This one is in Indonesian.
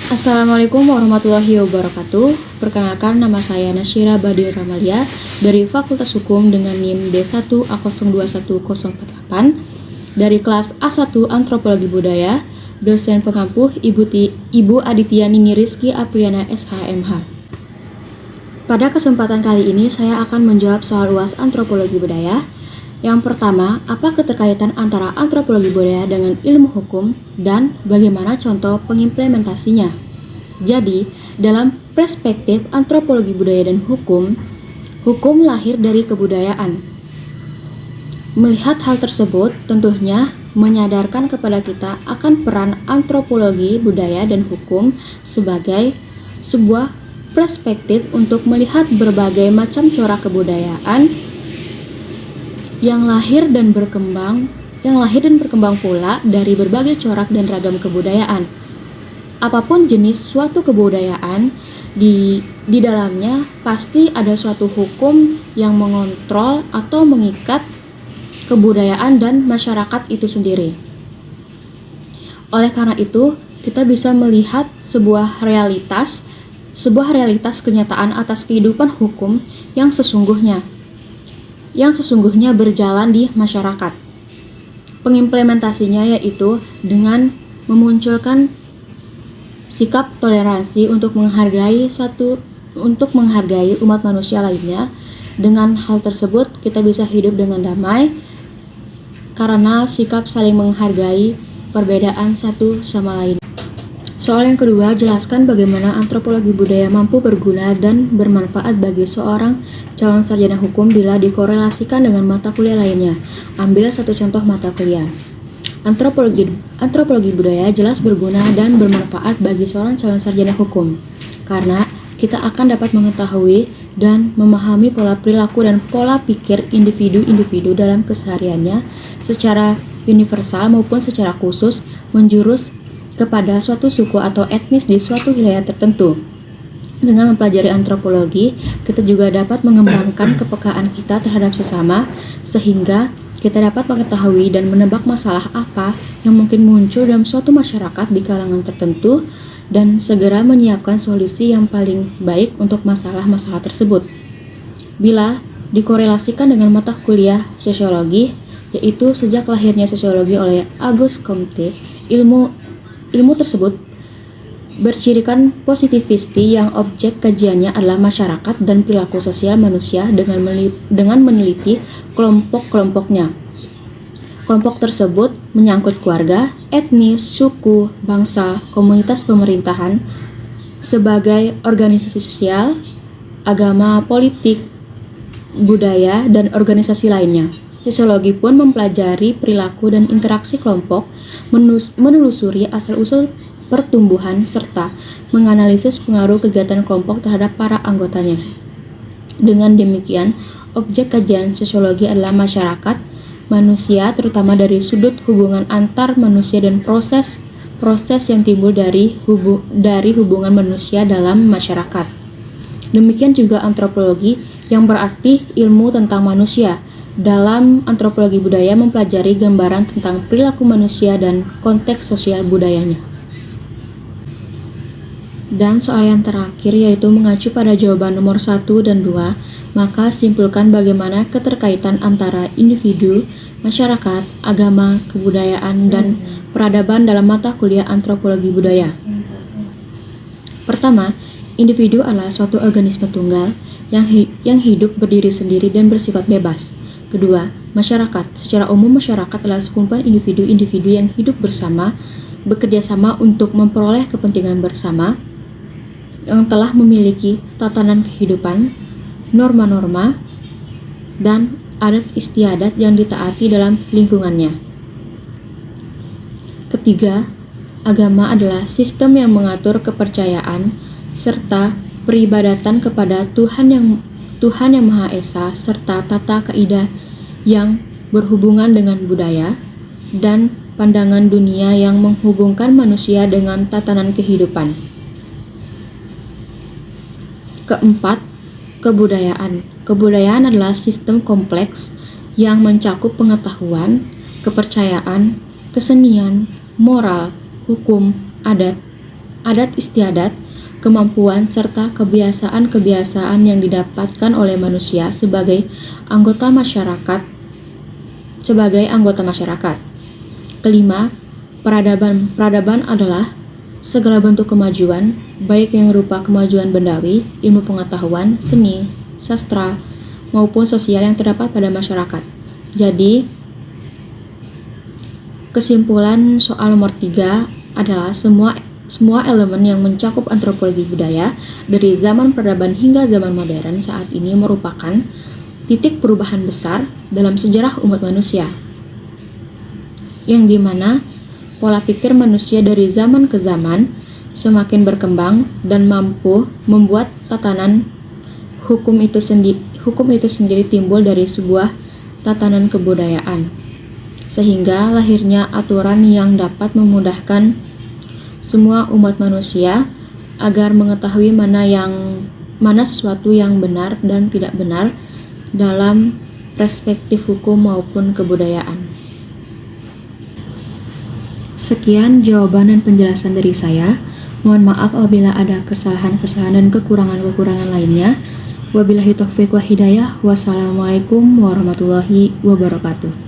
Assalamualaikum warahmatullahi wabarakatuh. Perkenalkan, nama saya Nasyira Badir Ramalia dari Fakultas Hukum dengan NIM D1A021048 dari kelas A1 Antropologi Budaya, dosen pengampuh Ibu Aditya Nini Rizky Apriana SHMH. Pada kesempatan kali ini saya akan menjawab soal UAS Antropologi Budaya. Yang pertama, apa keterkaitan antara antropologi budaya dengan ilmu hukum dan bagaimana contoh pengimplementasinya? Jadi, dalam perspektif antropologi budaya dan hukum, hukum lahir dari kebudayaan. Melihat hal tersebut, tentunya menyadarkan kepada kita akan peran antropologi budaya dan hukum sebagai sebuah perspektif untuk melihat berbagai macam corak kebudayaan yang lahir dan berkembang pula dari berbagai corak dan ragam kebudayaan. Apapun jenis suatu kebudayaan, di dalamnya pasti ada suatu hukum yang mengontrol atau mengikat kebudayaan dan masyarakat itu sendiri. Oleh karena itu, kita bisa melihat sebuah realitas kenyataan atas kehidupan hukum yang sesungguhnya berjalan di masyarakat. Pengimplementasinya yaitu dengan memunculkan sikap toleransi untuk menghargai umat manusia lainnya. Dengan hal tersebut kita bisa hidup dengan damai karena sikap saling menghargai perbedaan satu sama lain. Soal yang kedua, jelaskan bagaimana antropologi budaya mampu berguna dan bermanfaat bagi seorang calon sarjana hukum bila dikorelasikan dengan mata kuliah lainnya. Ambil satu contoh mata kuliah. Antropologi budaya jelas berguna dan bermanfaat bagi seorang calon sarjana hukum, karena kita akan dapat mengetahui dan memahami pola perilaku dan pola pikir individu-individu dalam kesehariannya secara universal maupun secara khusus menjurus kepada suatu suku atau etnis di suatu wilayah tertentu. Dengan mempelajari antropologi, kita juga dapat mengembangkan kepekaan kita terhadap sesama, sehingga kita dapat mengetahui dan menebak masalah apa yang mungkin muncul dalam suatu masyarakat di kalangan tertentu dan segera menyiapkan solusi yang paling baik untuk masalah-masalah tersebut. Bila dikorelasikan dengan mata kuliah sosiologi, yaitu sejak lahirnya sosiologi oleh Auguste Comte, ilmu tersebut bercirikan positivisti yang objek kajiannya adalah masyarakat dan perilaku sosial manusia dengan meneliti kelompok-kelompoknya. Kelompok tersebut menyangkut keluarga, etnis, suku, bangsa, komunitas pemerintahan, sebagai organisasi sosial, agama, politik, budaya, dan organisasi lainnya. Sosiologi pun mempelajari perilaku dan interaksi kelompok, menelusuri asal-usul pertumbuhan, serta menganalisis pengaruh kegiatan kelompok terhadap para anggotanya. Dengan demikian, objek kajian sosiologi adalah masyarakat, manusia, terutama dari sudut hubungan antar manusia dan proses yang timbul dari hubungan manusia dalam masyarakat. Demikian juga antropologi, yang berarti ilmu tentang manusia. Dalam antropologi budaya mempelajari gambaran tentang perilaku manusia dan konteks sosial budayanya. Dan soal yang terakhir yaitu mengacu pada jawaban nomor 1 dan 2, maka simpulkan bagaimana keterkaitan antara individu, masyarakat, agama, kebudayaan, dan peradaban dalam mata kuliah antropologi budaya. Pertama, individu adalah suatu organisme tunggal yang hidup berdiri sendiri dan bersifat bebas. Kedua, masyarakat. Secara umum, masyarakat adalah sekumpulan individu-individu yang hidup bersama, bekerja sama untuk memperoleh kepentingan bersama, yang telah memiliki tatanan kehidupan, norma-norma, dan adat istiadat yang ditaati dalam lingkungannya. Ketiga, agama adalah sistem yang mengatur kepercayaan serta peribadatan kepada Tuhan yang Maha Esa serta tata kaidah yang berhubungan dengan budaya dan pandangan dunia yang menghubungkan manusia dengan tatanan kehidupan. Keempat, kebudayaan. Kebudayaan adalah sistem kompleks yang mencakup pengetahuan, kepercayaan, kesenian, moral, hukum, adat, adat istiadat, kemampuan, serta kebiasaan-kebiasaan yang didapatkan oleh manusia sebagai anggota masyarakat. Kelima, peradaban. Peradaban adalah segala bentuk kemajuan, baik yang berupa kemajuan bendawi, ilmu pengetahuan, seni, sastra, maupun sosial yang terdapat pada masyarakat. Jadi, kesimpulan soal nomor 3 adalah semua elemen yang mencakup antropologi budaya dari zaman peradaban hingga zaman modern saat ini merupakan titik perubahan besar dalam sejarah umat manusia, yang dimana pola pikir manusia dari zaman ke zaman semakin berkembang dan mampu membuat tatanan hukum itu sendiri timbul dari sebuah tatanan kebudayaan, sehingga lahirnya aturan yang dapat memudahkan semua umat manusia agar mengetahui mana sesuatu yang benar dan tidak benar dalam perspektif hukum maupun kebudayaan. Sekian jawaban dan penjelasan dari saya. Mohon maaf apabila ada kesalahan-kesalahan dan kekurangan-kekurangan lainnya. Wabillahi taufiq wa hidayah. Wassalamualaikum warahmatullahi wabarakatuh.